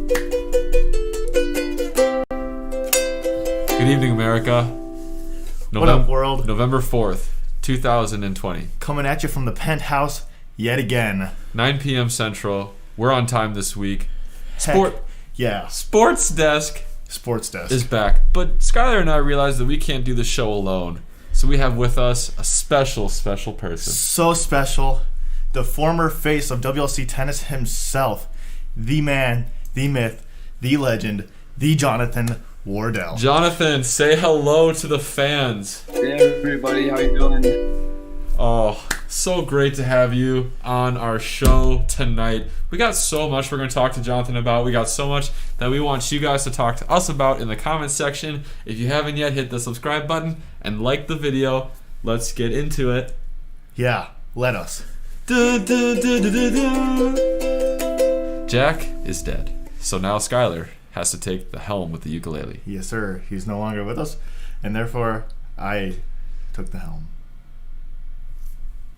Good evening, America. What up, world? November 4th, 2020. Coming at you from the penthouse yet again. 9 p.m. Central. We're on time this week. Yeah. SportzDescx is back. But Skylar and I realized that we can't do the show alone. So we have with us a special person. So special. The former face of WLC tennis himself. The man, the myth, the legend, the Jonathan Wardell. Jonathan, say hello to the fans. Hey everybody, how you doing? Oh, so great to have you on our show tonight. We got so much we're going to talk to Jonathan about. We got so much that we want you guys to talk to us about in the comments section. If you haven't yet, hit the subscribe button and like the video. Let's get into it. Yeah, let us. Jack is dead. So now Skylar has to take the helm with the ukulele. Yes, sir. He's no longer with us, and therefore I took the helm.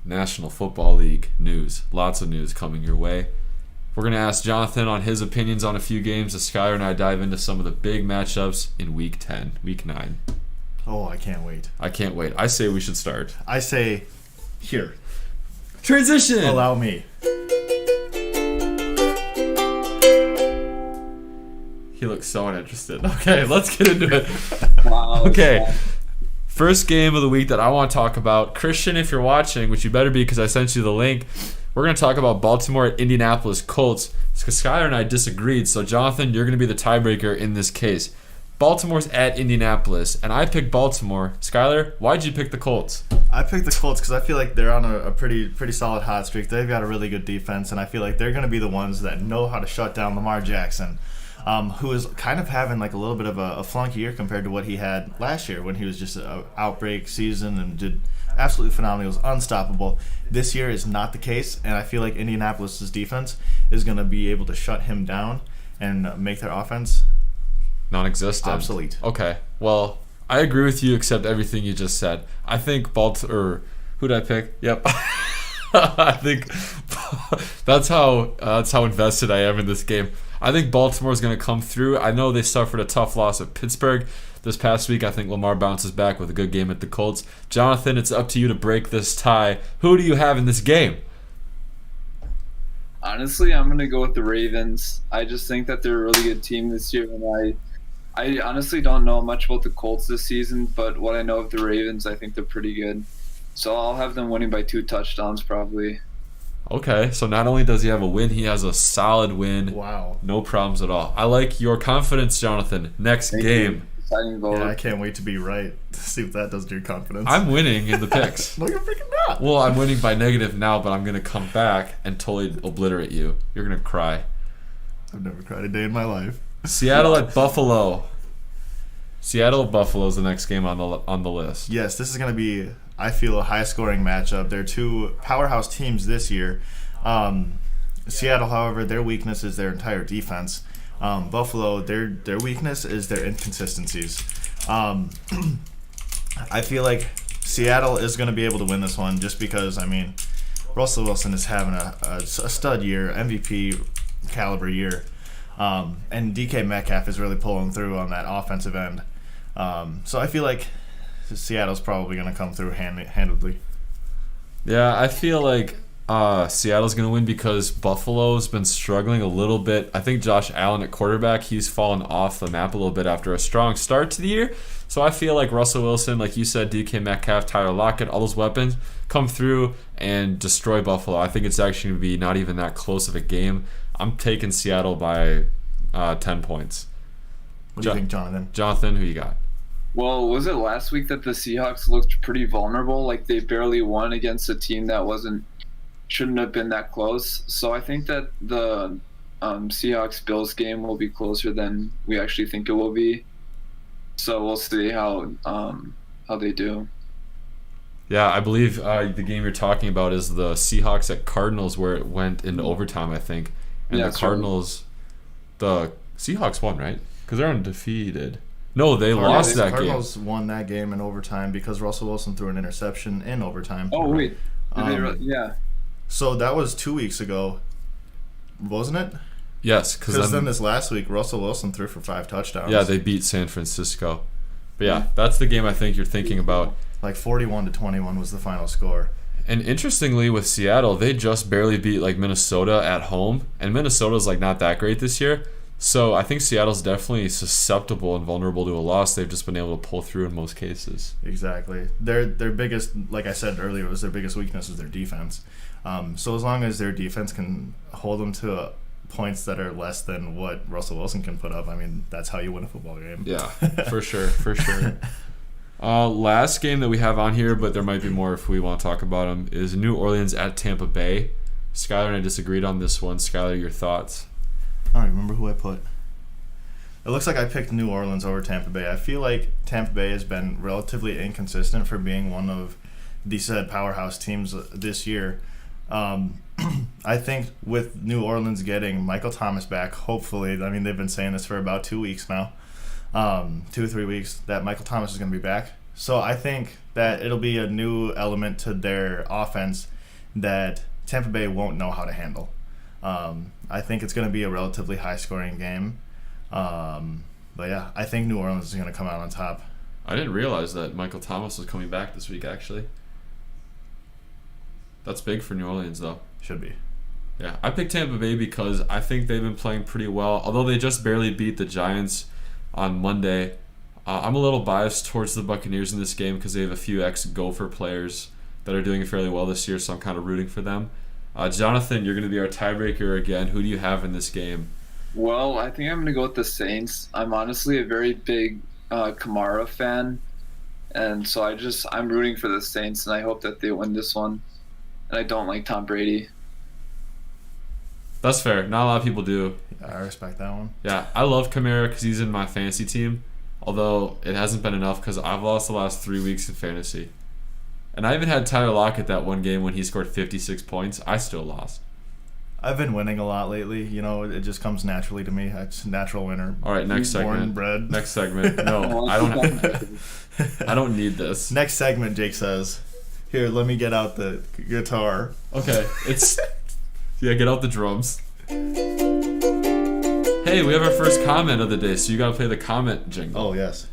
National Football League news. Lots of news coming your way. We're going to ask Jonathan on his opinions on a few games as Skylar and I dive into some of the big matchups in Week 10, Week 9. Oh, I can't wait. I can't wait. I say we should start. I say, here. Transition! Allow me. He looks so uninterested. Okay, let's get into it. Wow. Okay. First game of the week that I want to talk about. Christian, if you're watching, which you better be because I sent you the link, we're going to talk about Baltimore at Indianapolis Colts. Because Skylar and I disagreed, so Jonathan, you're going to be the tiebreaker in this case. Baltimore's at Indianapolis, and I picked Baltimore. Skylar, why'd you pick the Colts? I picked the Colts because I feel like they're on a pretty solid hot streak. They've got a really good defense, and I feel like they're going to be the ones that know how to shut down Lamar Jackson, who is kind of having like a little bit of a flunky year compared to what he had last year when he was just an outbreak season and did absolutely phenomenal. He was unstoppable. This year is not the case, and I feel like Indianapolis' defense is going to be able to shut him down and make their offense non-existent. Obsolete. Okay. Well, I agree with you except everything you just said. I think who'd I pick? Yep. I think that's how invested I am in this game. I think Baltimore's going to come through. I know they suffered a tough loss at Pittsburgh this past week. I think Lamar bounces back with a good game at the Colts. Jonathan, it's up to you to break this tie. Who do you have in this game? Honestly, I'm going to go with the Ravens. I just think that they're a really good team this year, and I honestly don't know much about the Colts this season, but what I know of the Ravens, I think they're pretty good. So I'll have them winning by 2 touchdowns probably. Okay, so not only does he have a win, he has a solid win. Wow. No problems at all. I like your confidence, Jonathan. Next game. Exciting vote. Yeah, I can't wait to be right. See what that does to your confidence. I'm winning in the picks. No, you're freaking not. Well, I'm winning by negative now, but I'm going to come back and totally obliterate you. You're going to cry. I've never cried a day in my life. Seattle at Buffalo. Seattle at Buffalo is the next game on the list. Yes, this is going to be, I feel, a high-scoring matchup. They're two powerhouse teams this year. Seattle, however, their weakness is their entire defense. Buffalo, their weakness is their inconsistencies. I feel like Seattle is going to be able to win this one just because, I mean, Russell Wilson is having a stud year, MVP caliber year. And DK Metcalf is really pulling through on that offensive end. So I feel like Seattle's probably going to come through handedly. Yeah, I feel like Seattle's going to win because Buffalo's been struggling a little bit. I think Josh Allen at quarterback, he's fallen off the map a little bit after a strong start to the year. So I feel like Russell Wilson, like you said, DK Metcalf, Tyler Lockett, all those weapons come through and destroy Buffalo. I think it's actually going to be not even that close of a game. I'm taking Seattle by 10 points. What do you think, Jonathan? Jonathan, who you got? Well, was it last week that the Seahawks looked pretty vulnerable? Like they barely won against a team that shouldn't have been that close. So I think that the Seahawks-Bills game will be closer than we actually think it will be. So we'll see how they do. Yeah, I believe the game you're talking about is the Seahawks at Cardinals where it went into overtime, I think. And yeah, the Cardinals, the Seahawks won, right? Because they're undefeated. No, they lost that game. Cardinals won that game in overtime because Russell Wilson threw an interception in overtime. Oh, wait. Yeah. So that was 2 weeks ago, wasn't it? Yes, because then this last week, Russell Wilson threw for 5 touchdowns. Yeah, they beat San Francisco. But yeah, that's the game I think you're thinking about. Like 41-21 was the final score. And interestingly, with Seattle, they just barely beat like Minnesota at home, and Minnesota's like not that great this year. So I think Seattle's definitely susceptible and vulnerable to a loss. They've just been able to pull through in most cases. Exactly. Their biggest, like I said earlier, was their biggest weakness is their defense. So as long as their defense can hold them to points that are less than what Russell Wilson can put up, I mean, that's how you win a football game. Yeah, for sure. Last game that we have on here, but there might be more if we want to talk about them, is New Orleans at Tampa Bay. Skylar and I disagreed on this one. Skylar, your thoughts? I don't remember who I put. It looks like I picked New Orleans over Tampa Bay. I feel like Tampa Bay has been relatively inconsistent for being one of the said powerhouse teams this year. I think with New Orleans getting Michael Thomas back, hopefully, I mean, they've been saying this for about 2 weeks now, 2 or 3 weeks, that Michael Thomas is going to be back. So I think that it'll be a new element to their offense that Tampa Bay won't know how to handle. I think it's going to be a relatively high-scoring game. But yeah, I think New Orleans is going to come out on top. I didn't realize that Michael Thomas was coming back this week, actually. That's big for New Orleans, though. Should be. Yeah, I picked Tampa Bay because I think they've been playing pretty well. Although they just barely beat the Giants on Monday, I'm a little biased towards the Buccaneers in this game because they have a few ex-Gopher players that are doing fairly well this year, so I'm kind of rooting for them. Jonathan, you're going to be our tiebreaker again. Who do you have in this game? Well, I think I'm going to go with the Saints. I'm honestly a very big Kamara fan, and so I'm rooting for the Saints, and I hope that they win this one. And I don't like Tom Brady. That's fair. Not a lot of people do. Yeah, I respect that one. Yeah, I love Kamara because he's in my fantasy team, although it hasn't been enough because I've lost the last 3 weeks in fantasy. And I even had Tyler Lockett that one game when he scored 56 points. I still lost. I've been winning a lot lately. You know, it just comes naturally to me. It's a natural winner. All right, next segment. Born and bred. Next segment. No, I don't need this. Next segment, Jake says. Here, let me get out the guitar. Okay, yeah, get out the drums. Hey, we have our first comment of the day, so you gotta play the comment jingle. Oh, yes.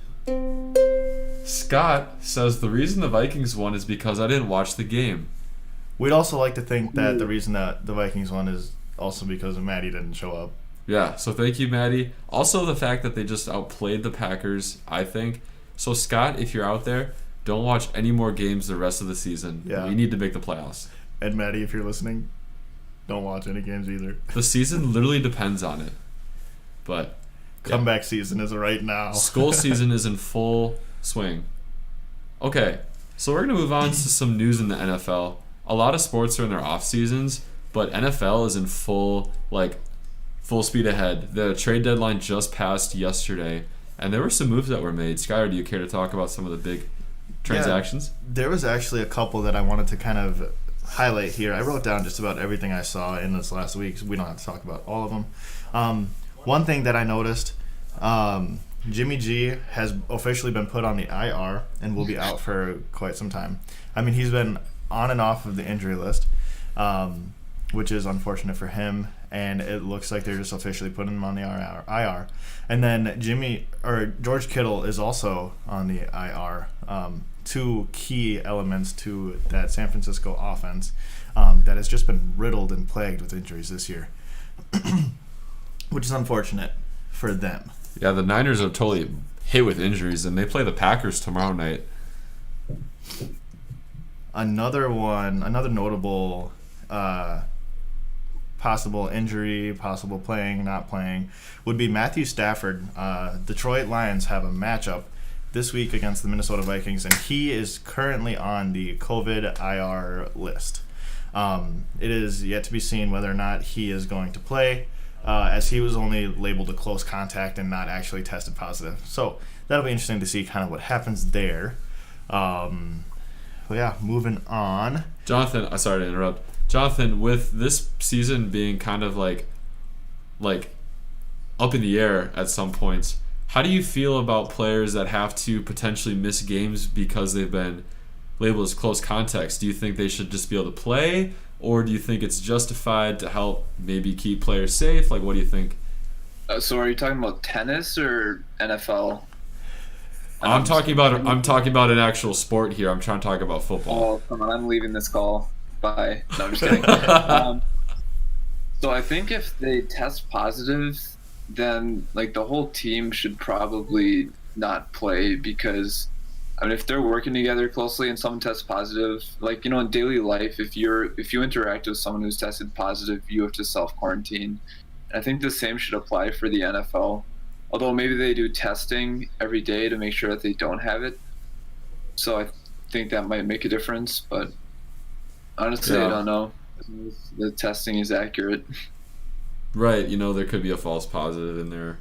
Scott says the reason the Vikings won is because I didn't watch the game. We'd also like to think that the reason that the Vikings won is also because Maddie didn't show up. Yeah, so thank you, Maddie. Also, the fact that they just outplayed the Packers, I think. So, Scott, if you're out there, don't watch any more games the rest of the season. Yeah. We need to make the playoffs. And Maddie, if you're listening, don't watch any games either. The season literally depends on it. But comeback season is right now. Skull season is in full swing. Okay, so we're going to move on to some news in the NFL. A lot of sports are in their off seasons, but NFL is in full speed ahead. The trade deadline just passed yesterday, and there were some moves that were made. Skylar, do you care to talk about some of the big transactions? Yeah, there was actually a couple that I wanted to kind of highlight here. I wrote down just about everything I saw in this last week. So we don't have to talk about all of them. One thing that I noticed, Jimmy G has officially been put on the IR and will be out for quite some time. I mean, he's been on and off of the injury list, which is unfortunate for him, and it looks like they're just officially putting him on the IR. And then George Kittle is also on the IR. Two key elements to that San Francisco offense that has just been riddled and plagued with injuries this year, which is unfortunate for them. Yeah, the Niners are totally hit with injuries, and they play the Packers tomorrow night. Another notable possible injury, possible playing, not playing, would be Matthew Stafford. Detroit Lions have a matchup this week against the Minnesota Vikings, and he is currently on the COVID IR list. It is yet to be seen whether or not he is going to play, as he was only labeled a close contact and not actually tested positive. So that'll be interesting to see kind of what happens there. But yeah, moving on. Jonathan, sorry to interrupt. Jonathan, with this season being kind of like up in the air at some points, how do you feel about players that have to potentially miss games because they've been labeled as close contacts? Do you think they should just be able to play, or do you think it's justified to help maybe keep players safe? Like, what do you think? So are you talking about tennis or NFL? I'm talking about an actual sport here. I'm trying to talk about football. Oh, come on, I'm leaving this call. Bye. No, I'm just kidding. So I think if they test positive, then like the whole team should probably not play, because I mean, if they're working together closely and someone tests positive, like, you know, in daily life, if you interact with someone who's tested positive, you have to self-quarantine. I think the same should apply for the NFL, although maybe they do testing every day to make sure that they don't have it. So I think that might make a difference, but honestly, I don't know. The testing is accurate. Right, you know, there could be a false positive in there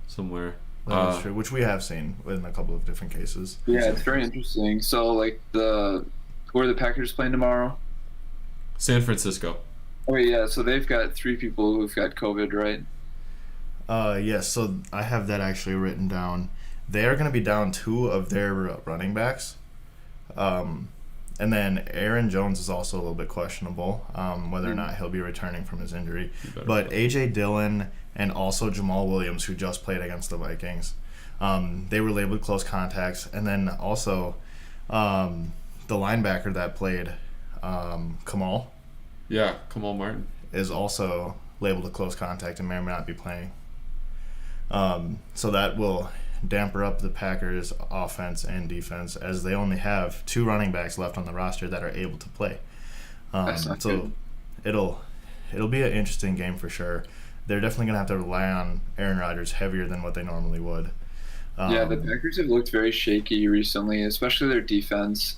somewhere. That's true, which we have seen in a couple of different cases. Yeah, it's very interesting. So, like, who are the Packers playing tomorrow? San Francisco. Oh, yeah, so they've got 3 people who've got COVID, right? Yes, so I have that actually written down. They are going to be down 2 of their running backs. And then Aaron Jones is also a little bit questionable, whether or not he'll be returning from his injury. But A.J. Dillon and also Jamal Williams, who just played against the Vikings, they were labeled close contacts. And then also the linebacker that played, Kamal. Yeah, Kamal Martin. Is also labeled a close contact and may or may not be playing. So that will damper up the Packers' offense and defense, as they only have 2 running backs left on the roster that are able to play. So it'll be an interesting game for sure. They're definitely going to have to rely on Aaron Rodgers heavier than what they normally would. Yeah, the Packers have looked very shaky recently, especially their defense.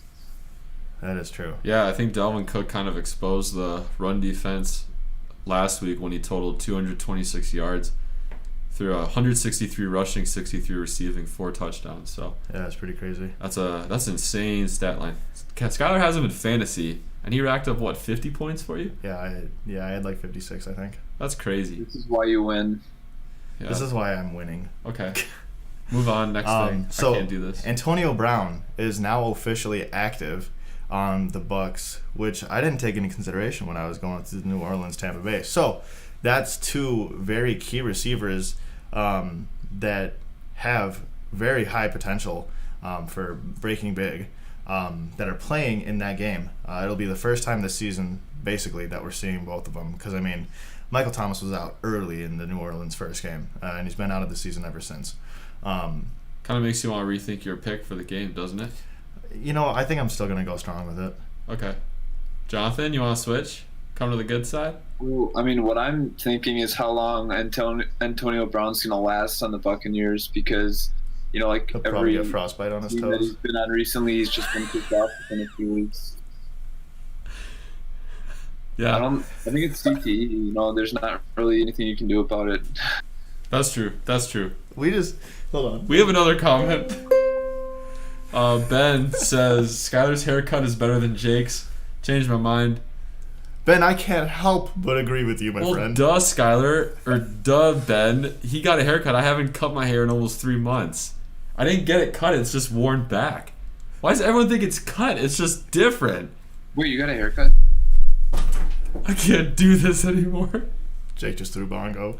That is true. Yeah, I think Dalvin Cook kind of exposed the run defense last week when he totaled 226 yards through 163 rushing, 63 receiving, 4 touchdowns. So yeah, that's pretty crazy. That's an insane stat line. Skylar has him in fantasy, and he racked up 50 points for you? Yeah, I had like 56, I think. That's crazy. This is why you win. Yeah. This is why I'm winning. Okay. Move on. Next thing. So I can't do this. Antonio Brown is now officially active on the Bucks, which I didn't take into consideration when I was going to New Orleans, Tampa Bay. So that's 2 very key receivers that have very high potential for breaking big, that are playing in that game. It'll be the first time this season, basically, that we're seeing both of them. Because, I mean, Michael Thomas was out early in the New Orleans first game, and he's been out of the season ever since. Kind of makes you want to rethink your pick for the game, doesn't it? You know, I think I'm still going to go strong with it. Okay. Jonathan, you want to switch? Come to the good side? Well, I mean, what I'm thinking is how long Antonio Brown's going to last on the Buccaneers, because, you know, like he'll probably get frostbite on his team toes. that he's been on recently, he's just been kicked off within a few weeks. Yeah. I think it's CTE. You know, there's not really anything you can do about it. That's true. Hold on. We have another comment. Ben says Skylar's haircut is better than Jake's. Changed my mind. Ben, I can't help but agree with you, my friend. Duh, Skylar, or duh, Ben. He got a haircut. I haven't cut my hair in almost 3 months. I didn't get it cut. It's just worn back. Why does everyone think it's cut? It's just different. Wait, you got a haircut? I can't do this anymore. Jake just threw bongo.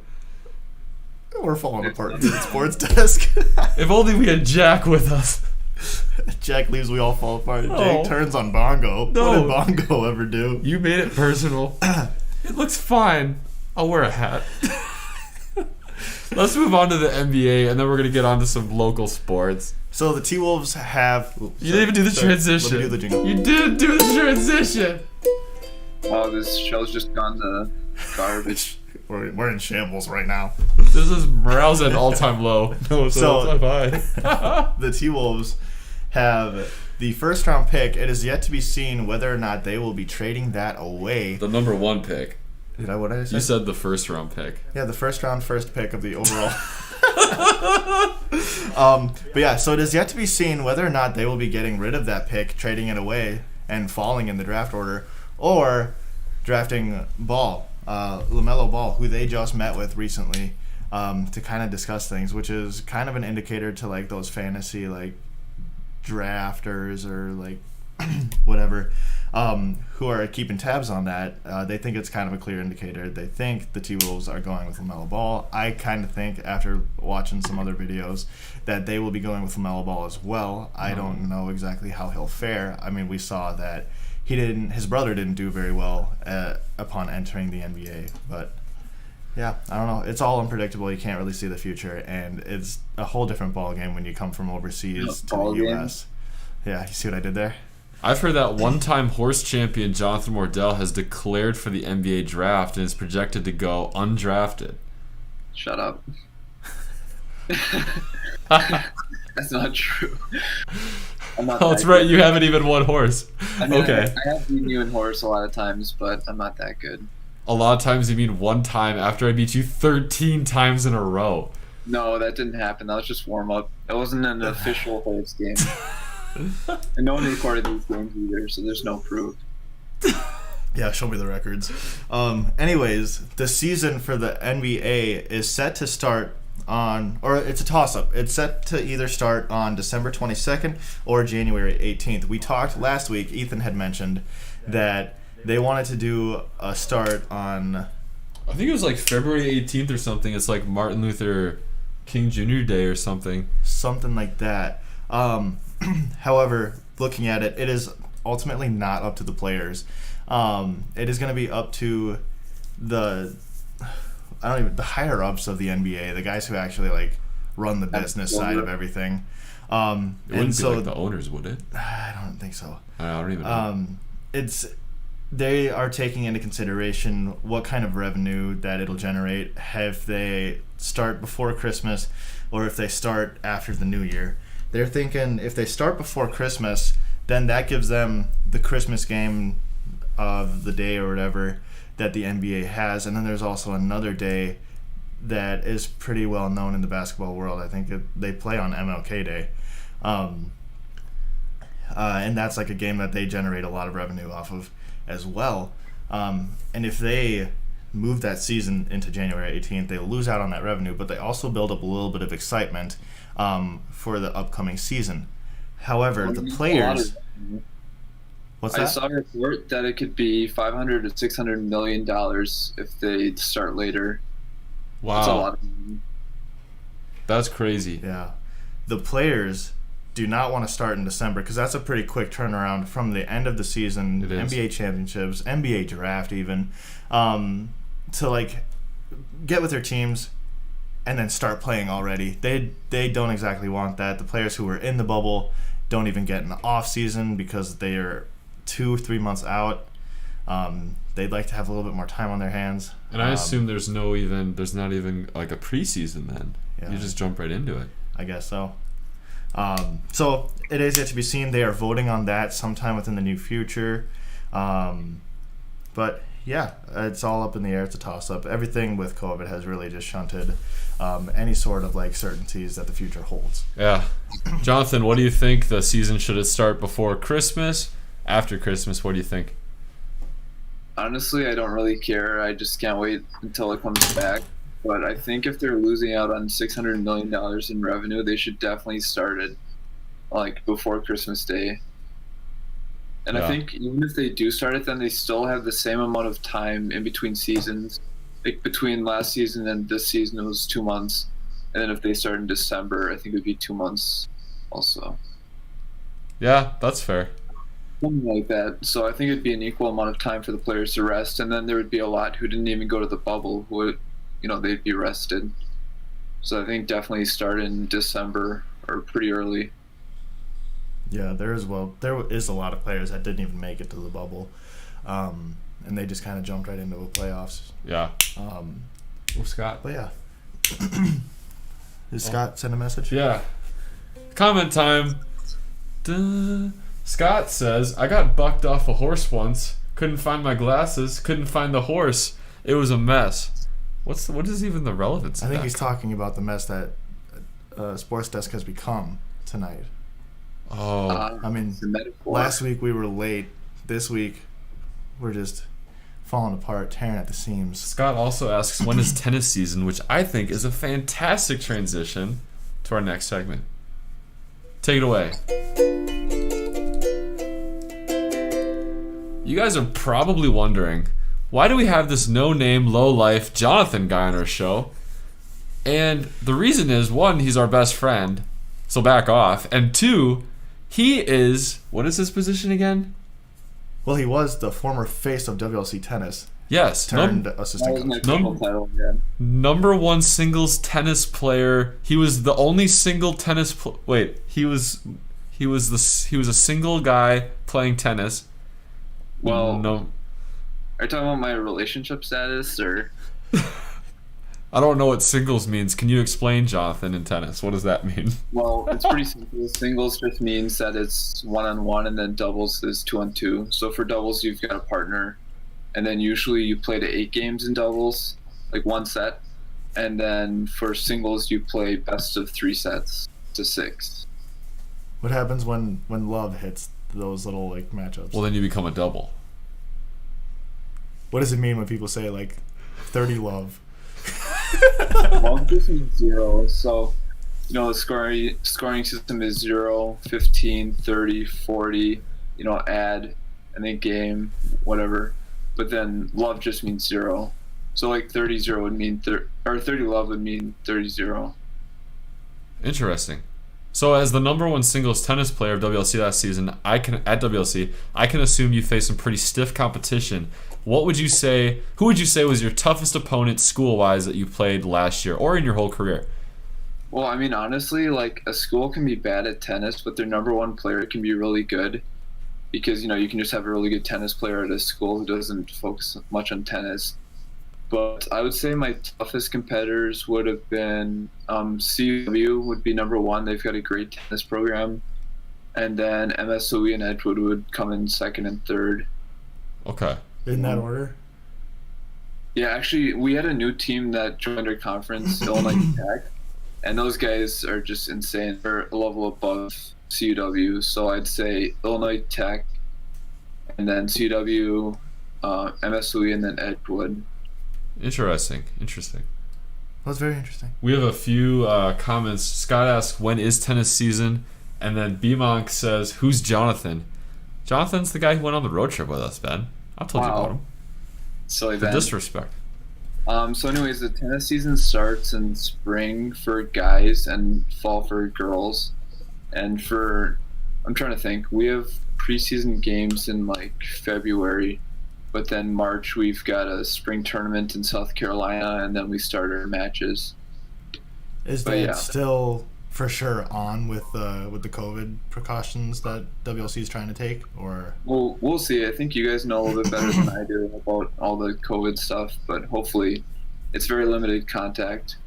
We're falling apart here at Sports Desk. If only we had Jack with us. Jack leaves, we all fall apart. Oh. Jake turns on bongo. No. What did bongo ever do? You made it personal. It looks fine. I'll wear a hat. Let's move on to the NBA, and then we're going to get on to some local sports. So the T-Wolves have... You didn't even do the transition. Let me do the jingle. You didn't do the transition. Oh, this show's just gone to garbage. We're in shambles right now. This is morale's at all-time low. No, it's So- all-time high. The T-Wolves have the first-round pick. It is yet to be seen whether or not they will be trading that away. The number 1 pick. What did I say? You said the first-round pick. Yeah, the first pick of the overall. But yeah, so it is yet to be seen whether or not they will be getting rid of that pick, trading it away, and falling in the draft order, or drafting LaMelo Ball, who they just met with recently, to kind of discuss things, which is kind of an indicator to like those fantasy like drafters or like whatever, who are keeping tabs on that, they think it's kind of a clear indicator. They think the T-Wolves are going with LaMelo Ball. I kind of think, after watching some other videos, that they will be going with LaMelo Ball as well. I don't know exactly how he'll fare. I mean, we saw that his brother didn't do very well upon entering the NBA, but yeah, I don't know. It's all unpredictable. You can't really see the future, and it's a whole different ball game when you come from overseas to the U.S. Yeah, you see what I did there? I've heard that one-time horse champion Jonathan Wardell has declared for the NBA draft and is projected to go undrafted. Shut up. That's not true. Oh, that's right. You haven't even won horse. I mean, okay. I have beaten you in horse a lot of times, but I'm not that good. A lot of times you mean one time after I beat you 13 times in a row. No, that didn't happen. That was just warm-up. It wasn't an official horse game. And no one recorded these games either, so there's no proof. Yeah, show me the records. Anyways, the season for the NBA is set to start on, or it's a toss-up. It's set to either start on December 22nd or January 18th. We talked last week, Ethan had mentioned that they wanted to do a start on, I think it was like February 18th or something. It's like Martin Luther King Jr. Day or something. Something like that. However, looking at it, it is ultimately not up to the players. It is going to be up to the higher ups of the NBA, the guys who actually like run the business side of everything. It wouldn't be like the owners, would it? I don't think so. I don't even know. They are taking into consideration what kind of revenue that it'll generate if they start before Christmas or if they start after the New Year. They're thinking if they start before Christmas, then that gives them the Christmas game of the day or whatever that the NBA has. And then there's also another day that is pretty well known in the basketball world. I think they play on MLK Day. And that's like a game that they generate a lot of revenue off of as well. And if they move that season into January 18th, they lose out on that revenue, but they also build up a little bit of excitement for the upcoming season. However, the players... What's that? I saw a report that it could be $500 to $600 million if they start later. Wow. That's a lot of money. That's crazy. Yeah. The players do not want to start in December because that's a pretty quick turnaround from the end of the season, NBA championships, NBA draft even, to like get with their teams and then start playing already. They don't exactly want that. The players who were in the bubble don't even get in the off season because they are 2-3 months out. They'd like to have a little bit more time on their hands. And I assume there's not even like a preseason then. Yeah. You just jump right into it. I guess so. So it is yet to be seen. They are voting on that sometime within the near future. But yeah, it's all up in the air. It's a toss-up. Everything with COVID has really just shunted any sort of like certainties that the future holds. Yeah. Jonathan, what do you think? The season, should it start before Christmas? After Christmas, what do you think? Honestly, I don't really care. I just can't wait until it comes back. But I think if they're losing out on $600 million in revenue, they should definitely start it like before Christmas Day. And yeah. I think even if they do start it, then they still have the same amount of time in between seasons. Like between last season and this season, it was 2 months. And then if they start in December, I think it would be 2 months also. Yeah, that's fair. Something like that. So I think it'd be an equal amount of time for the players to rest. And then there would be a lot who didn't even go to the bubble who would, they'd be rested. So I think definitely start in December or pretty early. Yeah, there is a lot of players that didn't even make it to the bubble, and they just kind of jumped right into the playoffs. Yeah. Scott. But yeah. Did Scott send a message? Yeah. Comment time. Duh. Scott says, I got bucked off a horse once. Couldn't find my glasses. Couldn't find the horse. It was a mess. What is even the relevance of that? I think he's talking about the mess that SportzDescx has become tonight. Oh. I mean, last week we were late. This week we're just falling apart, tearing at the seams. Scott also asks, when is tennis season, which I think is a fantastic transition to our next segment. Take it away. You guys are probably wondering, why do we have this no-name, low-life Jonathan guy on our show? And the reason is, one, he's our best friend, so back off. And two, he is, what is his position again? Well, he was the former face of WLC tennis. Yes. Turned assistant coach. Title, yeah. Number one singles tennis player. He was the only single tennis. He was a single guy playing tennis. Well, no, are you talking about my relationship status or? I don't know what singles means. Can you explain, Jonathan, in tennis? What does that mean? Well, it's pretty simple. Singles just means that it's 1-on-1, and then doubles is 2-on-2. So for doubles, you've got a partner, and then usually you play to 8 games in doubles, like 1 set, and then for singles you play best of 3 sets to 6. What happens when love hits those little like matchups? Well, then you become a double. What does it mean when people say like 30 love? Well, this is 0, so the scoring system is 0, 15, 30, 40, add, and then game, whatever. But then love just means 0. So like 30-0 would mean 30 love would mean 30-0. Interesting. So as the number one singles tennis player of WLC last season, I can assume you faced some pretty stiff competition. Who would you say was your toughest opponent school-wise that you played last year or in your whole career? Well, I mean, honestly, like a school can be bad at tennis, but their number one player can be really good because, you can just have a really good tennis player at a school who doesn't focus much on tennis. But I would say my toughest competitors would have been CW would be number one. They've got a great tennis program. And then MSOE and Edgewood would come in second and third. Okay. In that order? Yeah, actually, we had a new team that joined our conference, Illinois Tech. And those guys are just insane. They're a level above CUW. So I'd say Illinois Tech, and then CUW, MSOE, and then Edgewood. Interesting. That's very interesting. We have a few comments. Scott asks, when is tennis season? And then B-Monk says, who's Jonathan? Jonathan's the guy who went on the road trip with us, Ben. I told you about him. Silly The Ben. disrespect. So anyways, the tennis season starts in spring for guys and fall for girls. And I'm trying to think, we have preseason games in like February. But then March, we've got a spring tournament in South Carolina, and then we start our matches. Is that still for sure on with the COVID precautions that WLC is trying to take, or? Well, we'll see. I think you guys know a little bit better than I do about all the COVID stuff, but hopefully it's very limited contact.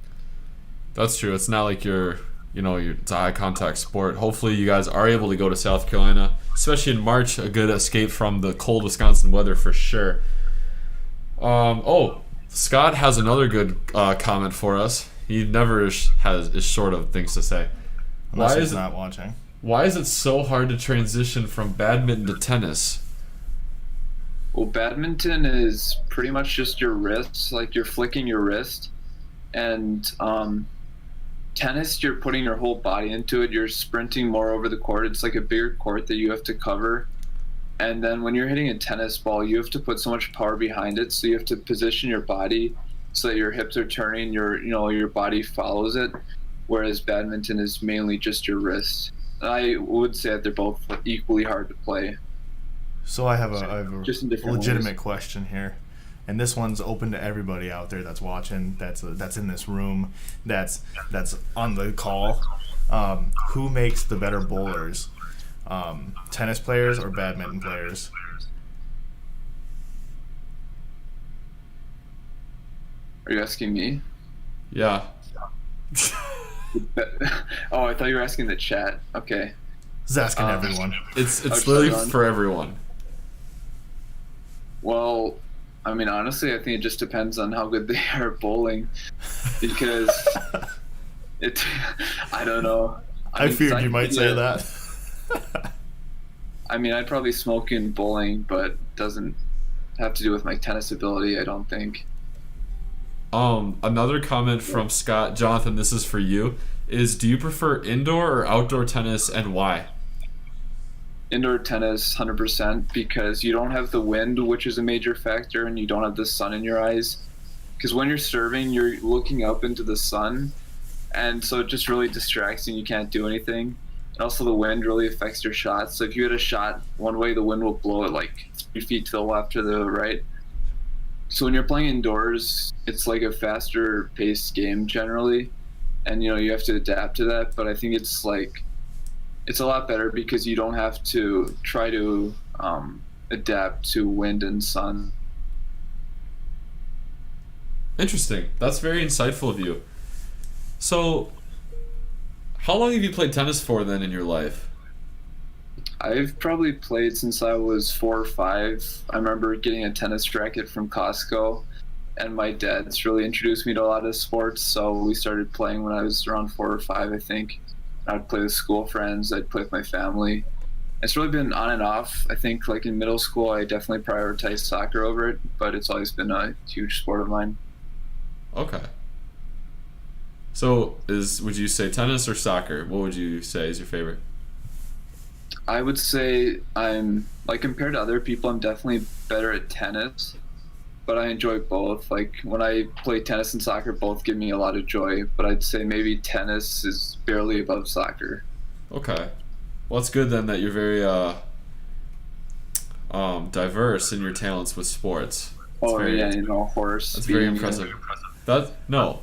That's true. It's not like it's a high contact sport. Hopefully you guys are able to go to South Carolina, especially in March, a good escape from the cold Wisconsin weather for sure. Scott has another good comment for us. He never is short of things to say. Unless he's not watching. Why is it so hard to transition from badminton to tennis? Well, badminton is pretty much just your wrists, like you're flicking your wrist, and tennis, you're putting your whole body into it. You're sprinting more over the court. It's like a bigger court that you have to cover. And then when you're hitting a tennis ball, you have to put so much power behind it. So you have to position your body so that your hips are turning, your body follows it. Whereas badminton is mainly just your wrist. I would say that they're both equally hard to play. So I have a just in different legitimate ways. question here. And this one's open to everybody out there that's watching, that's in this room, that's on the call. Who makes the better bowlers? Tennis players or badminton players? Are you asking me? Yeah. Oh, I thought you were asking the chat. Okay. He's asking everyone. It's Oh, literally Sean? for everyone. Well, I mean, honestly, I think it just depends on how good they are at bowling, because I don't know. I mean, feared you might say yeah. that. I mean, I'd probably smoke in bowling, but it doesn't have to do with my tennis ability, I don't think. Another comment from Scott. Jonathan, this is for you. Do you prefer indoor or outdoor tennis, and why? indoor tennis 100% because you don't have the wind, which is a major factor, and you don't have the sun in your eyes. Because when you're serving, you're looking up into the sun, and so it just really distracts you. You can't do anything. And also the wind really affects your shots. So if you hit a shot one way, the wind will blow it like 3 feet to the left or the right. So when you're playing indoors, it's like a faster paced game generally, and you have to adapt to that. But I think it's a lot better because you don't have to try to adapt to wind and sun. Interesting. That's very insightful of you. So, how long have you played tennis for then in your life? I've probably played since I was 4 or 5. I remember getting a tennis racket from Costco, and my dad's really introduced me to a lot of sports, so we started playing when I was around 4 or 5, I think. I'd play with school friends, I'd play with my family. It's really been on and off. I think like in middle school, I definitely prioritized soccer over it, but it's always been a huge sport of mine. Okay. So, would you say tennis or soccer? What would you say is your favorite? I would say I'm, like, compared to other people, I'm definitely better at tennis, but I enjoy both. Like, when I play tennis and soccer, both give me a lot of joy, but I'd say maybe tennis is barely above soccer. Okay. Well, it's good then that you're very diverse in your talents with sports. Horse. That's very impressive. No.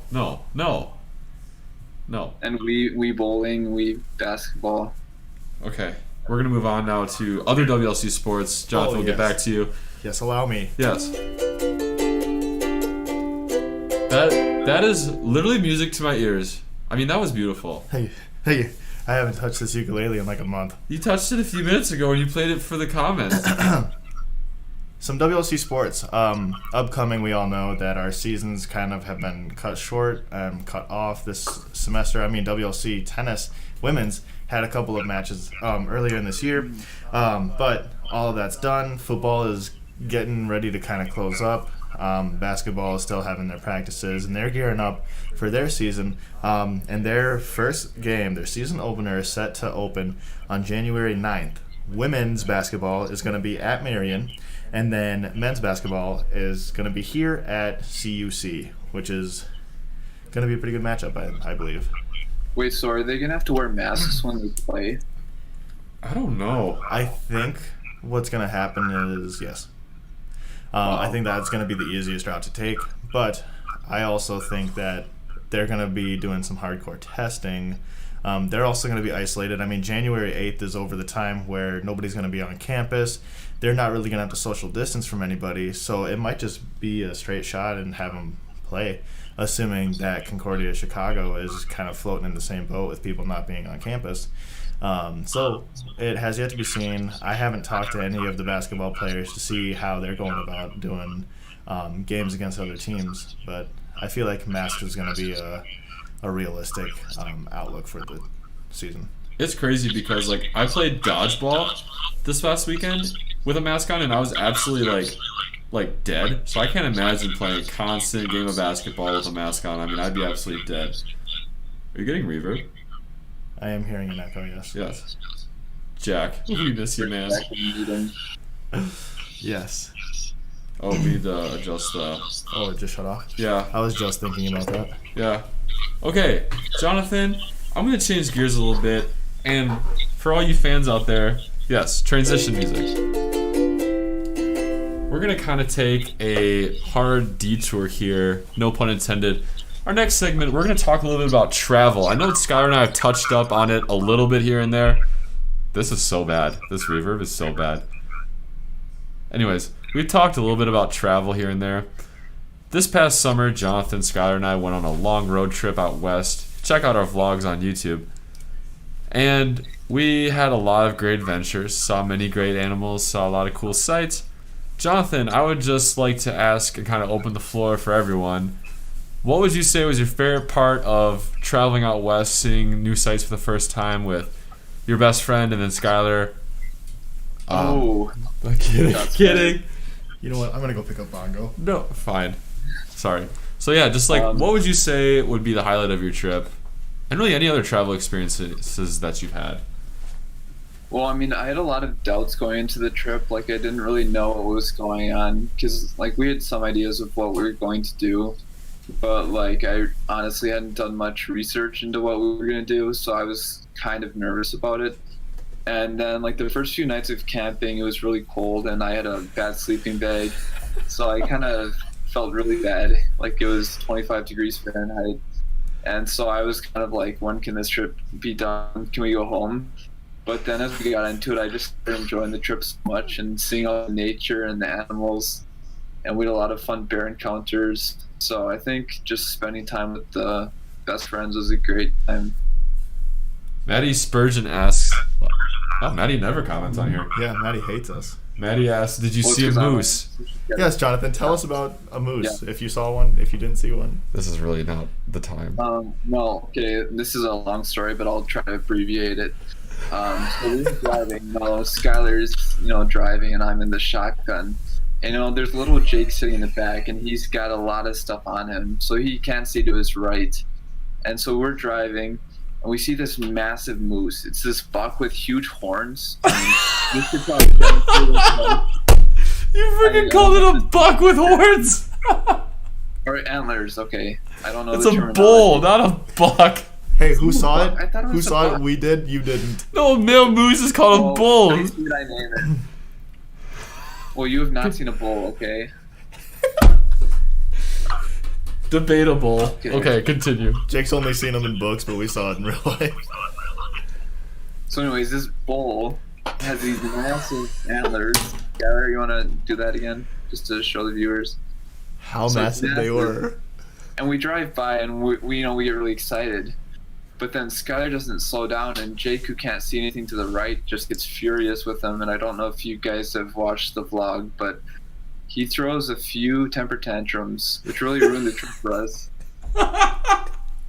And we bowling, we basketball. Okay. We're going to move on now to other WLC sports. Jonathan, we'll get back to you. Yes, allow me. Yes. That is literally music to my ears. I mean, that was beautiful. Hey, I haven't touched this ukulele in like a month. You touched it a few minutes ago when you played it for the comments. Some WLC sports. Upcoming, we all know that our seasons kind of have been cut short and cut off this semester. I mean, WLC tennis, women's, had a couple of matches earlier in this year. But all of that's done. Football is getting ready to kind of close up. Basketball is still having their practices, and they're gearing up for their season. And their first game, their season opener, is set to open on January 9th. Women's basketball is going to be at Marion, and then men's basketball is going to be here at CUC, which is going to be a pretty good matchup, I believe. Wait, so are they going to have to wear masks when they play? I don't know. I think what's going to happen is, yes. I think that's going to be the easiest route to take, but I also think that they're going to be doing some hardcore testing. They're also going to be isolated. I mean, January 8th is over the time where nobody's going to be on campus. They're not really going to have to social distance from anybody, so it might just be a straight shot and have them play, assuming that Concordia Chicago is kind of floating in the same boat with people not being on campus. So it has yet to be seen. I haven't talked to any of the basketball players to see how they're going about doing games against other teams, but I feel like masks is going to be a realistic outlook for the season. It's crazy because like I played dodgeball this past weekend with a mask on, and I was absolutely like dead. So I can't imagine playing a constant game of basketball with a mask on. I mean, I'd be absolutely dead. Are you getting reverb? I am hearing an echo, yes. Yes. Jack, we miss you, man. Yes. Oh, we need to adjust the... Oh, it just shut off? Yeah. I was just thinking about that. Yeah. Okay, Jonathan, I'm going to change gears a little bit. And for all you fans out there, yes, transition music. We're going to kind of take a hard detour here, no pun intended. Our next segment, we're going to talk a little bit about travel. I know Skylar and I have touched up on it a little bit here and there. This is so bad. This reverb is so bad. Anyways, we talked a little bit about travel here and there. This past summer, Jonathan, Skylar, and I went on a long road trip out west. Check out our vlogs on YouTube. And we had a lot of great adventures, saw many great animals, saw a lot of cool sights. Jonathan, I would just like to ask and kind of open the floor for everyone. What would you say was your favorite part of traveling out west, seeing new sights for the first time with your best friend and then Skylar? Kidding. You know what? I'm going to go pick up Bongo. No, fine. Sorry. So yeah, just like, what would you say would be the highlight of your trip? And really any other travel experiences that you've had? Well, I mean, I had a lot of doubts going into the trip. Like, I didn't really know what was going on because, like, we had some ideas of what we were going to do, but, like, I honestly hadn't done much research into what we were going to do, so I was kind of nervous about it. And then, like, the first few nights of camping, it was really cold, and I had a bad sleeping bag, so I kind of felt really bad. Like, it was 25 degrees Fahrenheit, and so I was kind of like, when can this trip be done? Can we go home? But then as we got into it, I just started enjoying the trip so much and seeing all the nature and the animals. And we had a lot of fun bear encounters. So I think just spending time with the best friends was a great time. Maddie Spurgeon asks, oh, Maddie never comments on here. Yeah, Maddie hates us. Maddie asks, did you see a moose? Yes, Jonathan, tell us about a moose. Yeah. If you saw one, if you didn't see one. This is really not the time. Well, okay, this is a long story, but I'll try to abbreviate it. So we were driving, Skylar's, driving, and I'm in the shotgun. And, there's little Jake sitting in the back, and he's got a lot of stuff on him, so he can't see to his right. And so we're driving, and we see this massive moose. It's this buck with huge horns. You freaking called it a buck with horns? Or antlers, okay. I don't know. It's a bull, not a buck. Hey, who saw it? I thought it was who saw it? We did. You didn't. No, a male moose is called a bull. I name it. Well, you have not seen a bull, okay? Debatable. Okay, continue. Jake's only seen them in books, but we saw it in real life. So anyways, this bull has these massive antlers. Gary, you want to do that again? Just to show the viewers. How massive they were. And we drive by, and we get really excited. But then Skylar doesn't slow down, and Jake, who can't see anything to the right, just gets furious with him. And I don't know if you guys have watched the vlog, but he throws a few temper tantrums, which really ruined the trip for us. I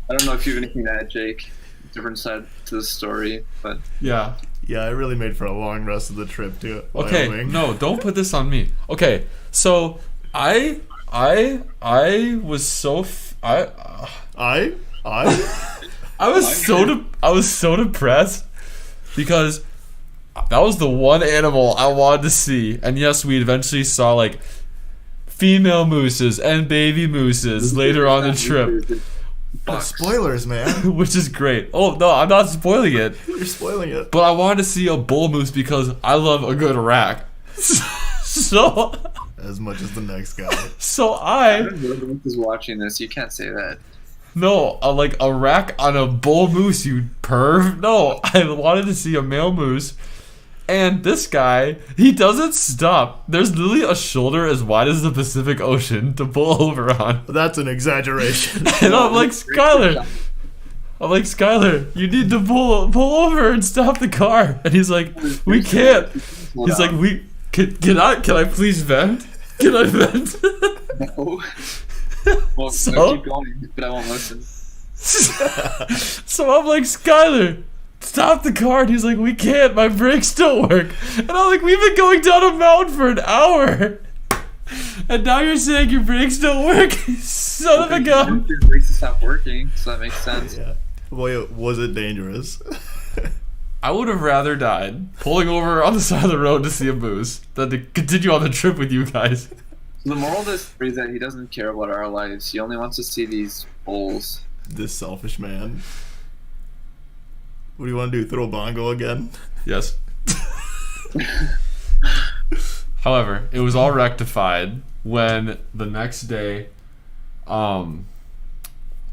don't know if you have anything to add, Jake. Different side to the story, but yeah, it really made for a long rest of the trip too. Okay, no, don't put this on me. Okay, so I was so I was so depressed because that was the one animal I wanted to see. And yes, we eventually saw like female mooses and baby mooses later on the trip. Spoilers, man. Which is great. Oh no, I'm not spoiling it. You're spoiling it. But I wanted to see a bull moose because I love a good rack. So as much as the next guy. So I is watching this. You can't say that. No, like a rack on a bull moose, you perv. No, I wanted to see a male moose. And this guy, he doesn't stop. There's literally a shoulder as wide as the Pacific Ocean to pull over on. That's an exaggeration. And I'm like, Skylar, you need to pull over and stop the car. And he's like, we can't. He's like, can I please vent? Can I vent? No. Well, So? keep going, but I won't listen. So I'm like, Skylar, stop the car. And he's like, we can't. My brakes don't work. And I'm like, we've been going down a mountain for an hour. And now you're saying your brakes don't work? Son of a gun. Your brakes stopped working, so that makes sense. Yeah. Boy, was it dangerous. I would have rather died pulling over on the side of the road to see a moose than to continue on the trip with you guys. The moral of this story is that he doesn't care about our lives. He only wants to see these bulls. This selfish man. What do you want to do? Throw a bongo again? Yes. However, it was all rectified when the next day, I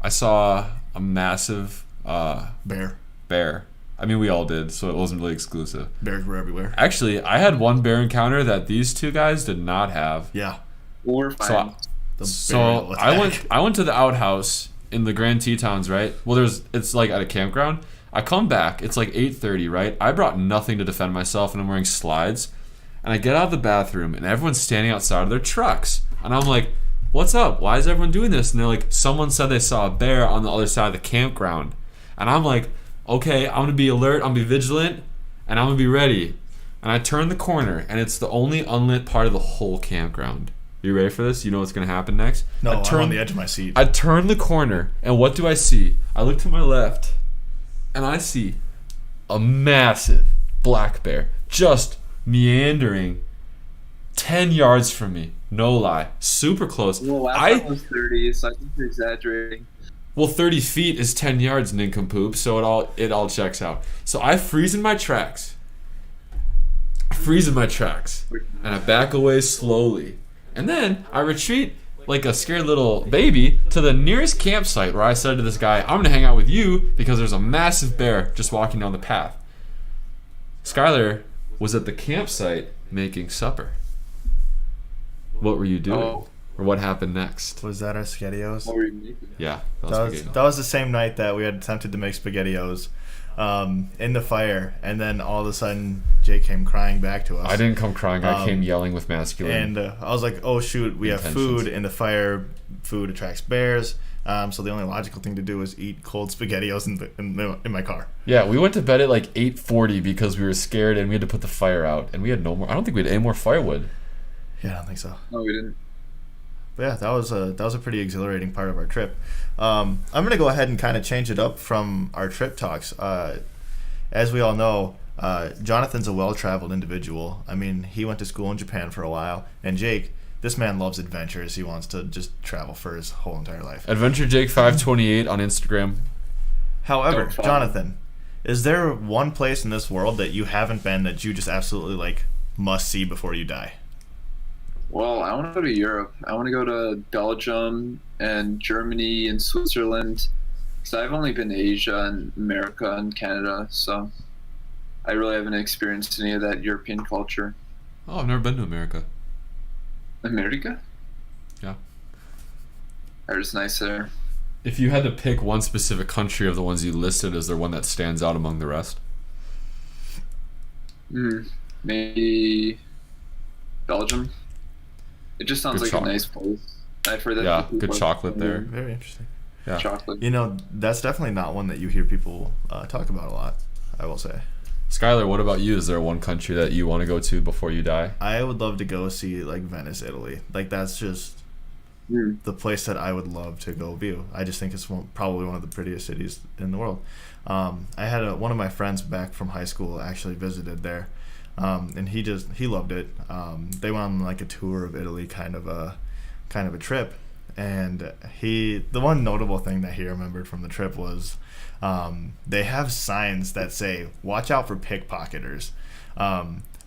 saw a massive bear. I mean, we all did, so it wasn't really exclusive. Bears were everywhere. Actually, I had one bear encounter that these two guys did not have. Yeah. Well, we're fine. So I went to the outhouse in the Grand Tetons, right? Well, it's like at a campground. I come back, it's like 8:30, right? I brought nothing to defend myself, and I'm wearing slides. And I get out of the bathroom, and everyone's standing outside of their trucks. And I'm like, what's up? Why is everyone doing this? And they're like, someone said they saw a bear on the other side of the campground. And I'm like, okay, I'm going to be alert, I'm going to be vigilant, and I'm going to be ready. And I turn the corner, and it's the only unlit part of the whole campground. You ready for this? You know what's going to happen next? No, I'm on the edge of my seat. I turn the corner, and what do I see? I look to my left, and I see a massive black bear, just meandering 10 yards from me. No lie. Super close. Well, last time was 30, so I think you're exaggerating. Well, 30 feet is 10 yards, nincompoop, so it all checks out. So I freeze in my tracks. And I back away slowly. And then I retreat like a scared little baby to the nearest campsite where I said to this guy, I'm going to hang out with you because there's a massive bear just walking down the path. Skylar was at the campsite making supper. What were you doing? Oh. Or what happened next? Was that our SportzDescx? What were you making? Yeah, That was the same night that we had attempted to make SportzDescx in the fire, and then all of a sudden Jake came crying back to us. I didn't come crying. I came yelling with masculine. And I was like, oh shoot, we have food in the fire. Food attracts bears. So the only logical thing to do is eat cold SportzDescx in my car. Yeah, we went to bed at like 8:40 because we were scared and we had to put the fire out. And we had no more. I don't think we had any more firewood. Yeah, I don't think so. No, we didn't. But yeah, that was a pretty exhilarating part of our trip. I'm gonna go ahead and kind of change it up from our trip talks. As we all know, Jonathan's a well-traveled individual. I mean, he went to school in Japan for a while, and Jake, this man loves adventures. He wants to just travel for his whole entire life. Adventure Jake 528 on Instagram. However, Don't follow. Jonathan, is there one place in this world that you haven't been that you just absolutely like must see before you die? Well, I want to go to Europe. I want to go to Belgium and Germany and Switzerland. Because I've only been to Asia and America and Canada, so I really haven't experienced any of that European culture. Oh, I've never been to America. America? Yeah. Or it's nice there. If you had to pick one specific country of the ones you listed, is there one that stands out among the rest? Maybe Belgium. It just sounds Good like chocolate. a nice place. I've heard that. Yeah, people good like chocolate there. Very interesting. Yeah. Chocolate. You know, that's definitely not one that you hear people talk about a lot, I will say. Skylar, what about you? Is there one country that you want to go to before you die? I would love to go see like Venice, Italy. Like that's just the place that I would love to go view. I just think it's probably one of the prettiest cities in the world. I had one of my friends back from high school actually visited there, and he loved it. They went on like a tour of Italy, kind of a trip, and the one notable thing that he remembered from the trip was they have signs that say "Watch out for pickpocketers,"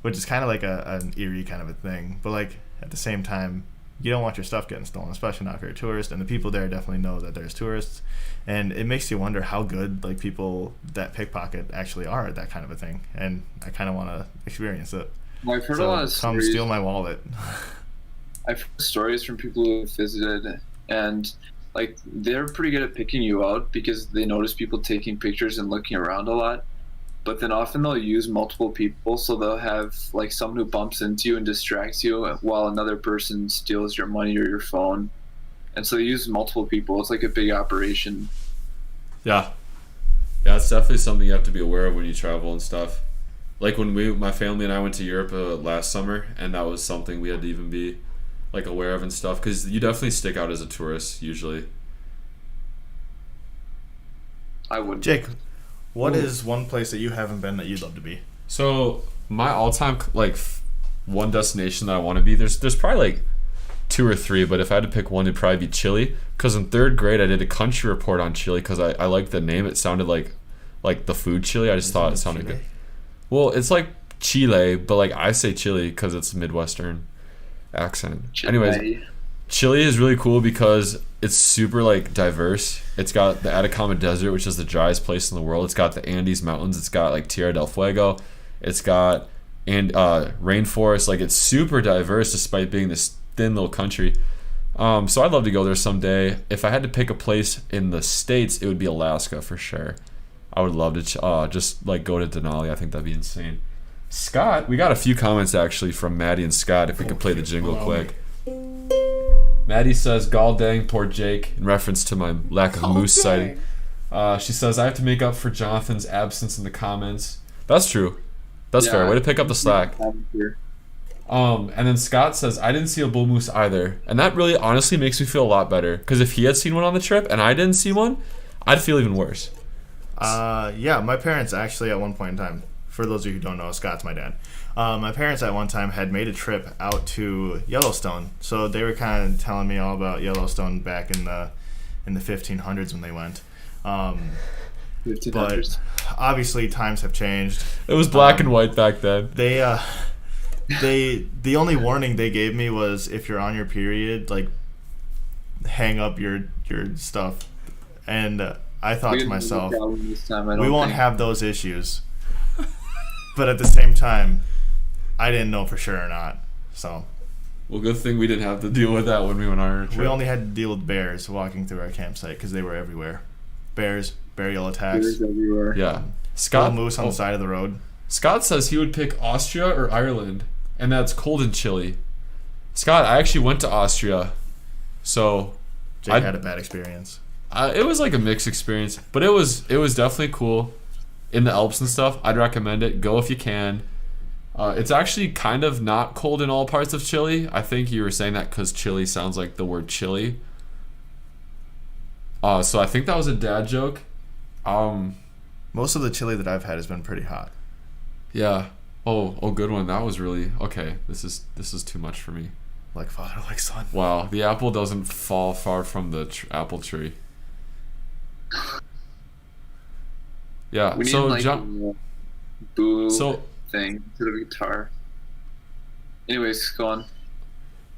which is kind of like an eerie kind of a thing, but like at the same time, you don't want your stuff getting stolen, especially not if you're a tourist. And the people there definitely know that there's tourists, and it makes you wonder how good like people that pickpocket actually are at that kind of a thing. And I kind of want to experience it. Well, I've heard So a lot of come stories. steal my wallet. I've heard stories from people who have visited, and like they're pretty good at picking you out because they notice people taking pictures and looking around a lot. But then often they'll use multiple people, so they'll have like someone who bumps into you and distracts you while another person steals your money or your phone. And so they use multiple people. It's like a big operation. Yeah. Yeah, it's definitely something you have to be aware of when you travel and stuff. Like when my family and I went to Europe last summer, and that was something we had to even be like aware of and stuff, because you definitely stick out as a tourist usually. I would. Jake, what is one place that you haven't been that you'd love to be? So my all-time like one destination that I want to be, there's probably like 2 or 3, but if I had to pick one, it'd probably be Chile. Because in 3rd grade I did a country report on Chile because I liked the name. It sounded like the food Chile. I just thought it sounded good. Well, it's like Chile, but like I say Chile because it's a Midwestern accent. Chile. Anyways, Chile is really cool because it's super like diverse. It's got the Atacama Desert, which is the driest place in the world. It's got the Andes Mountains. It's got like Tierra del Fuego. It's got rainforest. Like it's super diverse despite being this thin little country. So I'd love to go there someday. If I had to pick a place in the States, it would be Alaska for sure. I would love to just like go to Denali. I think that'd be insane. Scott, we got a few comments actually from Maddie and Scott. If we could play the jingle quick. Maddie says, "Gall dang, poor Jake," in reference to my lack of moose sighting. She says, "I have to make up for Jonathan's absence in the comments." That's true. That's fair. Way to pick up the slack. And then Scott says, "I didn't see a bull moose either," and that really honestly makes me feel a lot better. Because if he had seen one on the trip and I didn't see one, I'd feel even worse. Yeah, my parents actually at one point in time, for those of you who don't know, Scott's my dad. My parents at one time had made a trip out to Yellowstone, so they were kind of telling me all about Yellowstone back in the 1500s when they went. 1500s. But obviously times have changed. It was black and white back then. The only warning they gave me was if you're on your period, like hang up your stuff. And I thought to myself, we won't have those issues. But at the same time, I didn't know for sure or not. So Well, good thing we didn't have to deal with that when we went on our trip. we only had to deal with bears walking through our campsite because they were everywhere. Bears, burial attacks, There's everywhere. Yeah. little Scott moose on the side of the road. Scott says he would pick Austria or Ireland, and that's cold and chilly. Scott, I actually went to Austria, so Jake had a bad experience. it was like a mixed experience, but it was definitely cool. In the Alps and stuff, I'd recommend it. Go if you can. It's actually kind of not cold in all parts of Chile. I think you were saying that because Chile sounds like the word chili. So I think that was a dad joke. Most of the chili that I've had has been pretty hot. Yeah. Oh, good one. That was really okay. This is too much for me. Like father, like son. Wow, the apple doesn't fall far from the apple tree. Yeah. We need So like John. a boo So thing instead of a guitar. Anyways, go on.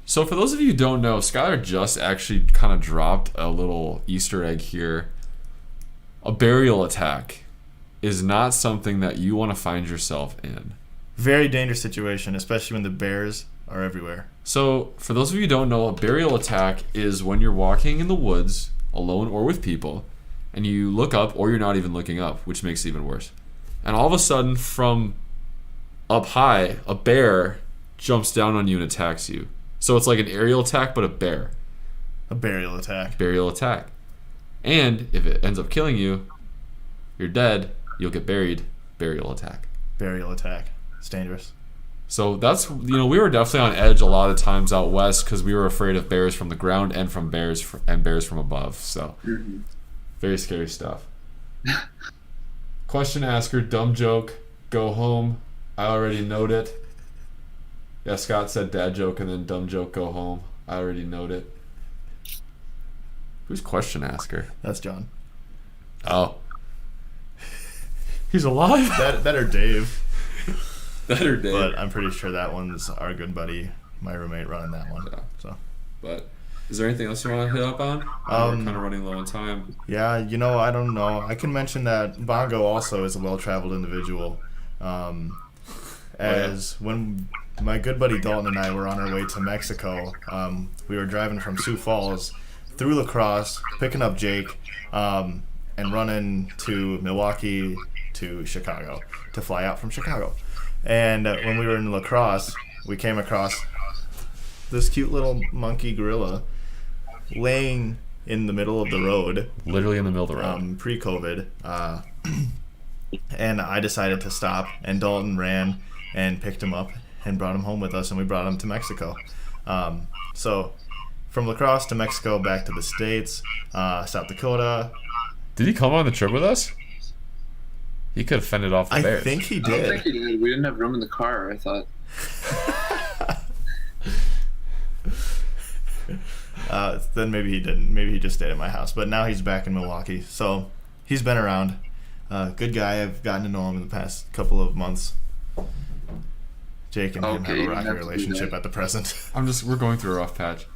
So for those of you who don't know, Skylar just actually kind of dropped a little Easter egg here. A burial attack is not something that you want to find yourself in. Very dangerous situation, especially when the bears are everywhere. So for those of you who don't know, a burial attack is when you're walking in the woods, alone or with people, and you look up or you're not even looking up, which makes it even worse. And all of a sudden, from up high, a bear jumps down on you and attacks you. So it's like an aerial attack, but a bear. A burial attack. Burial attack. And if it ends up killing you, you're dead, you'll get buried. Burial attack. Burial attack. It's dangerous. So that's, we were definitely on edge a lot of times out west because we were afraid of bears from the ground and from bears from above. So very scary stuff. Question asker, dumb joke, go home. I already knowed it. Yeah, Scott said dad joke and then dumb joke, go home. I already knowed it. Who's question asker? That's John. Oh. He's alive? That or Dave. That or Dave. But I'm pretty sure that one's our good buddy, my roommate, running that one. Yeah. So. But is there anything else you want to hit up on? We're kind of running low on time. Yeah, I don't know. I can mention that Bongo also is a well-traveled individual. When my good buddy Dalton and I were on our way to Mexico, we were driving from Sioux Falls through La Crosse, picking up Jake, and running to Milwaukee to Chicago to fly out from Chicago. And when we were in La Crosse, we came across this cute little monkey gorilla laying in the middle of the road. Literally in the middle of the road. Pre-COVID. And I decided to stop, and Dalton ran and picked him up and brought him home with us, and we brought him to Mexico. So from La Crosse to Mexico, back to the States, South Dakota. Did he come on the trip with us? He could have fended off the bears. I think he I don't did. think he did. We didn't have room in the car, I thought. Then maybe he didn't. Maybe he just stayed at my house. But now he's back in Milwaukee. So he's been around. Good guy. I've gotten to know him in the past couple of months. Jake and him have a rocky relationship at the present. We're going through a rough patch.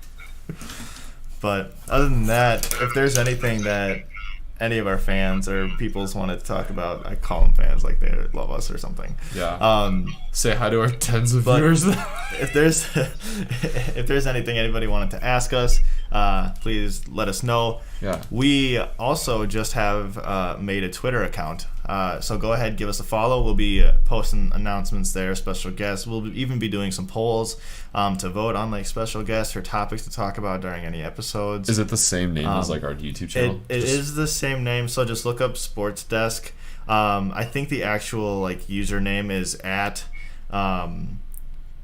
But other than that, if there's anything that any of our fans or peoples want to talk about, I call them fans like they love us or something. Yeah. Say hi to our tens of viewers. if there's anything anybody wanted to ask us, please let us know. Yeah. We also just have made a Twitter account. So go ahead, give us a follow. We'll be posting announcements there, special guests. We'll even be doing some polls to vote on like special guests or topics to talk about during any episodes. Is it the same name as like our YouTube channel? It is the same name, so just look up SportzDescx. I think the actual like username is at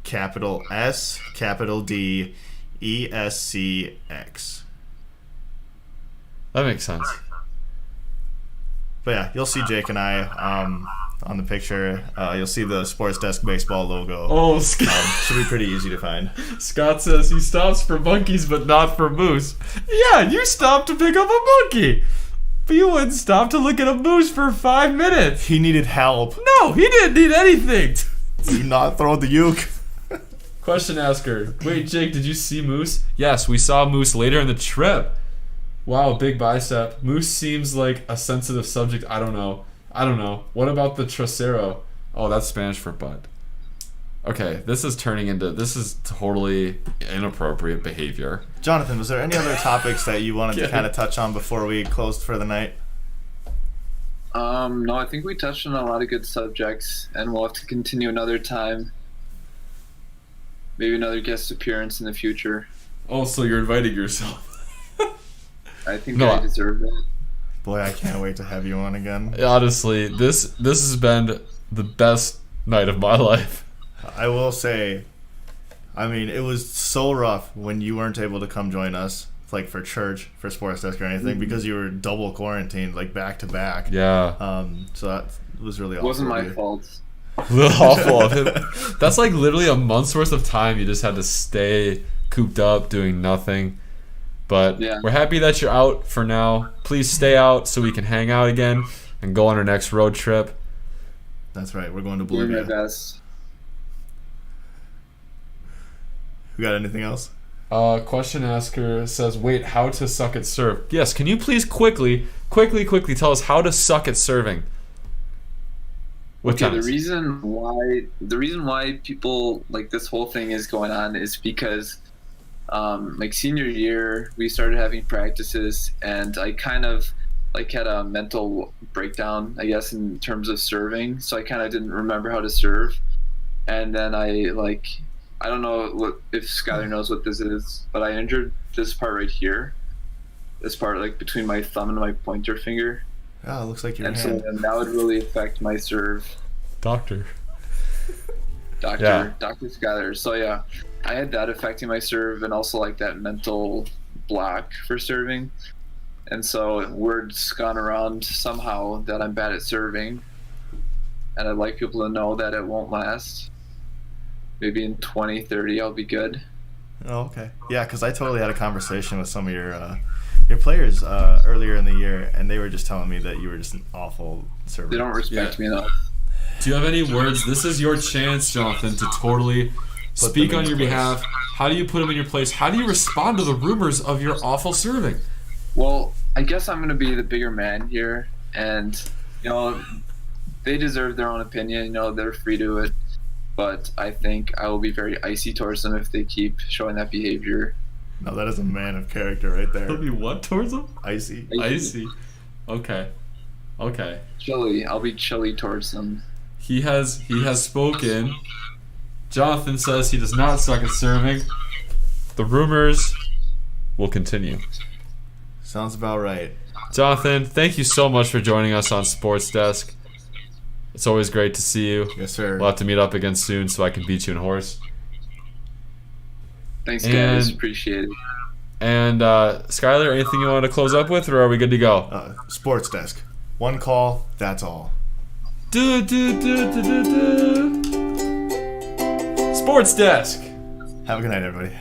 capital S, capital D, ESCX. That makes sense. But yeah, you'll see Jake and I on the picture, you'll see the Sports Desk baseball logo. Oh, Should be pretty easy to find. Scott says he stops for monkeys but not for moose. Yeah, you stopped to pick up a monkey. But you wouldn't stop to look at a moose for 5 minutes. He needed help. No, he didn't need anything. Do not throw the uke. Question asker. Wait, Jake, did you see moose? Yes, we saw moose later in the trip. Wow, big bicep. Moose seems like a sensitive subject. I don't know. What about the trasero? Oh, that's Spanish for butt. Okay, this is totally inappropriate behavior. Jonathan, was there any other topics that you wanted to kind of touch on before we closed for the night? No, I think we touched on a lot of good subjects, and we'll have to continue another time. Maybe another guest appearance in the future. Oh, so you're inviting yourself. I think I deserve that. Boy, I can't wait to have you on again. Honestly, this has been the best night of my life. I will say, I mean, it was so rough when you weren't able to come join us, like for church, for Sports Desk or anything, because you were double quarantined, like back to back. Yeah. So that was really awful. It wasn't my fault. Awful of him. That's like literally a month's worth of time you just had to stay cooped up doing nothing. But we're happy that you're out for now. Please stay out so we can hang out again and go on our next road trip. That's right. We're going to Doing Bolivia. my best. We got anything else? Question asker says, wait, how to suck at serve? Yes, can you please quickly tell us how to suck at serving? Okay, the reason why people like this whole thing is going on is because like senior year we started having practices, and I kind of like had a mental breakdown, I guess, in terms of serving. So I kind of didn't remember how to serve, and then I don't know if Skylar knows what this is, but I injured this part right here, this part like between my thumb and my pointer finger. Oh, it looks like your hand. And so that would really affect my serve. Doctor Skylar. So yeah, I had that affecting my serve, and also like that mental block for serving. And so word's gone around somehow that I'm bad at serving, and I'd like people to know that it won't last. Maybe in 2030 I'll be good. Oh, okay. Yeah, because I totally had a conversation with some of your players earlier in the year, and they were just telling me that you were just an awful server. They don't respect me enough. Do you have any words? This is your chance, Jonathan, to totally speak on your behalf. How do you put them in your place? How do you respond to the rumors of your awful serving? Well, I guess I'm going to be the bigger man here, and they deserve their own opinion. They're free to it, but I think I will be very icy towards them if they keep showing that behavior. No, that is a man of character right there. He'll be what towards them? Icy. Okay. Chilly. I'll be chilly towards them. He has spoken. Jonathan says he does not suck at serving. The rumors will continue. Sounds about right. Jonathan, thank you so much for joining us on Sports Desk. It's always great to see you. Yes, sir. We'll have to meet up again soon so I can beat you in horse. Thanks, guys. Appreciate it. And Skylar, anything you want to close up with, or are we good to go? Sports Desk. One call, that's all. Sports Desk. Have a good night, everybody.